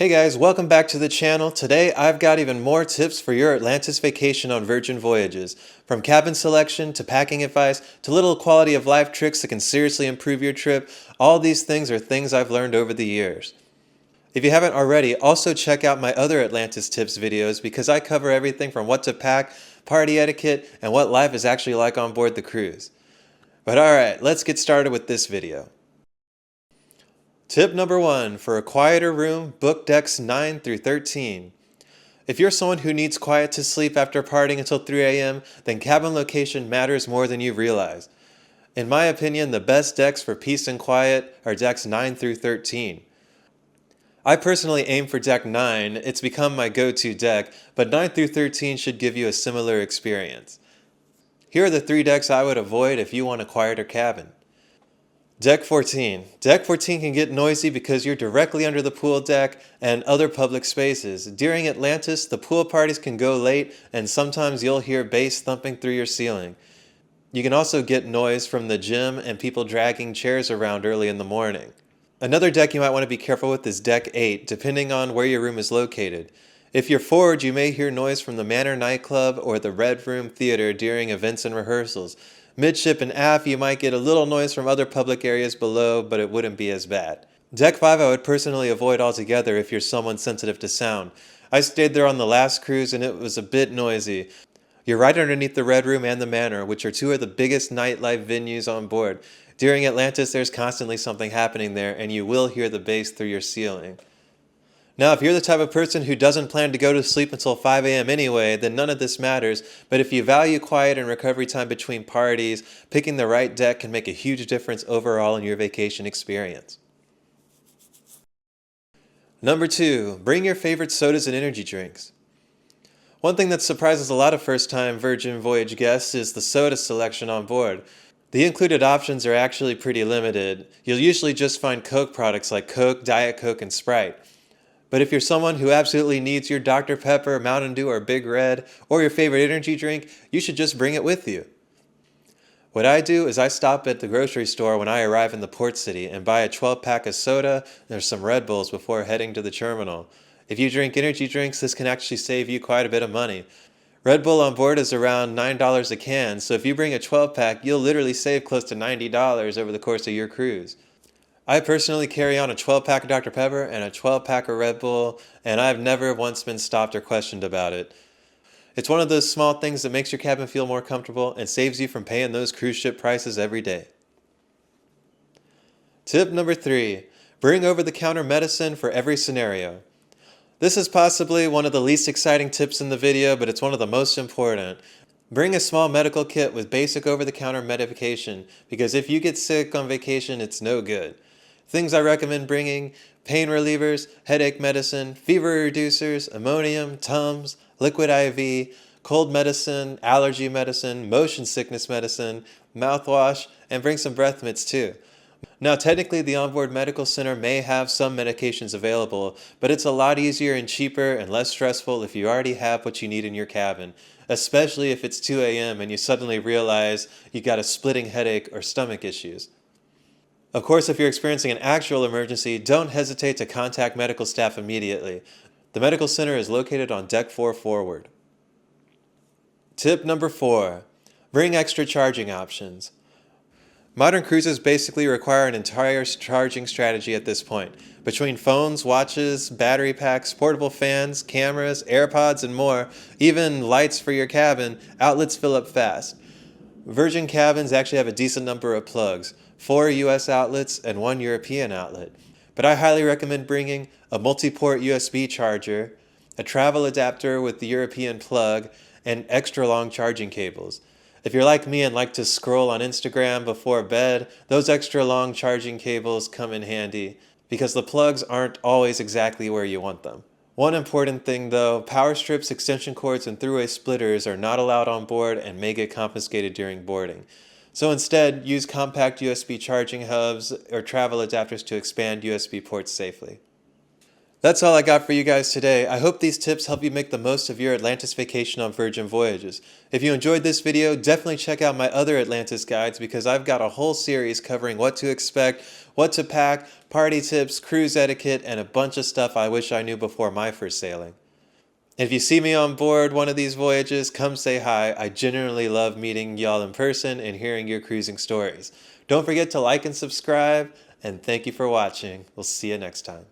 Hey guys, welcome back to the channel. Today I've got even more tips for your Atlantis vacation on Virgin Voyages. From cabin selection to packing advice to little quality of life tricks that can seriously improve your trip, all these things are things I've learned over the years. If you haven't already, also check out my other Atlantis tips videos because I cover everything from what to pack, party etiquette, and what life is actually like on board the cruise. But alright, let's get started with this video. Tip number 1. For a quieter room, book decks 9 through 13. If you're someone who needs quiet to sleep after partying until 3 a.m., then cabin location matters more than you realize. In my opinion, the best decks for peace and quiet are decks 9 through 13. I personally aim for deck 9, it's become my go-to deck, but 9 through 13 should give you a similar experience. Here are the 3 decks I would avoid if you want a quieter cabin. Deck 14. Deck 14 can get noisy because you're directly under the pool deck and other public spaces. During Atlantis, the pool parties can go late and sometimes you'll hear bass thumping through your ceiling. You can also get noise from the gym and people dragging chairs around early in the morning. Another deck you might want to be careful with is Deck 8, depending on where your room is located. If you're forward, you may hear noise from the Manor nightclub or the Red Room Theater during events and rehearsals. Midship and aft, you might get a little noise from other public areas below, but it wouldn't be as bad. Deck 5 I would personally avoid altogether if you're someone sensitive to sound. I stayed there on the last cruise and it was a bit noisy. You're right underneath the Red Room and the Manor, which are 2 of the biggest nightlife venues on board. During Atlantis, there's constantly something happening there, and you will hear the bass through your ceiling. Now, if you're the type of person who doesn't plan to go to sleep until 5 a.m. anyway, then none of this matters, but if you value quiet and recovery time between parties, picking the right deck can make a huge difference overall in your vacation experience. Number 2, bring your favorite sodas and energy drinks. One thing that surprises a lot of first-time Virgin Voyage guests is the soda selection on board. The included options are actually pretty limited. You'll usually just find Coke products like Coke, Diet Coke, and Sprite. But if you're someone who absolutely needs your Dr. Pepper, Mountain Dew, or Big Red, or your favorite energy drink, you should just bring it with you. What I do is I stop at the grocery store when I arrive in the port city and buy a 12-pack of soda and some Red Bulls before heading to the terminal. If you drink energy drinks, this can actually save you quite a bit of money. Red Bull on board is around $9 a can, so if you bring a 12-pack, you'll literally save close to $90 over the course of your cruise. I personally carry on a 12-pack of Dr. Pepper and a 12-pack of Red Bull, and I've never once been stopped or questioned about it. It's one of those small things that makes your cabin feel more comfortable and saves you from paying those cruise ship prices every day. Tip number 3, bring over-the-counter medicine for every scenario. This is possibly one of the least exciting tips in the video, but it's one of the most important. Bring a small medical kit with basic over-the-counter medication, because if you get sick on vacation, it's no good. Things I recommend bringing: pain relievers, headache medicine, fever reducers, Imodium, Tums, liquid IV, cold medicine, allergy medicine, motion sickness medicine, mouthwash, and bring some breath mints too. Now technically the onboard medical center may have some medications available, but it's a lot easier and cheaper and less stressful if you already have what you need in your cabin, especially if it's 2 a.m. and you suddenly realize you got a splitting headache or stomach issues. Of course, if you're experiencing an actual emergency, don't hesitate to contact medical staff immediately. The medical center is located on Deck 4 forward. Tip number 4, bring extra charging options. Modern cruises basically require an entire charging strategy at this point. Between phones, watches, battery packs, portable fans, cameras, AirPods, and more, even lights for your cabin, outlets fill up fast. Virgin cabins actually have a decent number of plugs, 4 US outlets and 1 European outlet. But I highly recommend bringing a multi-port USB charger, a travel adapter with the European plug, and extra long charging cables. If you're like me and like to scroll on Instagram before bed, those extra long charging cables come in handy because the plugs aren't always exactly where you want them. One important thing though, power strips, extension cords, and throughway splitters are not allowed on board and may get confiscated during boarding. So instead, use compact USB charging hubs or travel adapters to expand USB ports safely. That's all I got for you guys today. I hope these tips help you make the most of your Atlantis vacation on Virgin Voyages. If you enjoyed this video, definitely check out my other Atlantis guides because I've got a whole series covering what to expect, what to pack, party tips, cruise etiquette, and a bunch of stuff I wish I knew before my first sailing. If you see me on board one of these voyages, come say hi. I genuinely love meeting y'all in person and hearing your cruising stories. Don't forget to like and subscribe, and thank you for watching. We'll see you next time.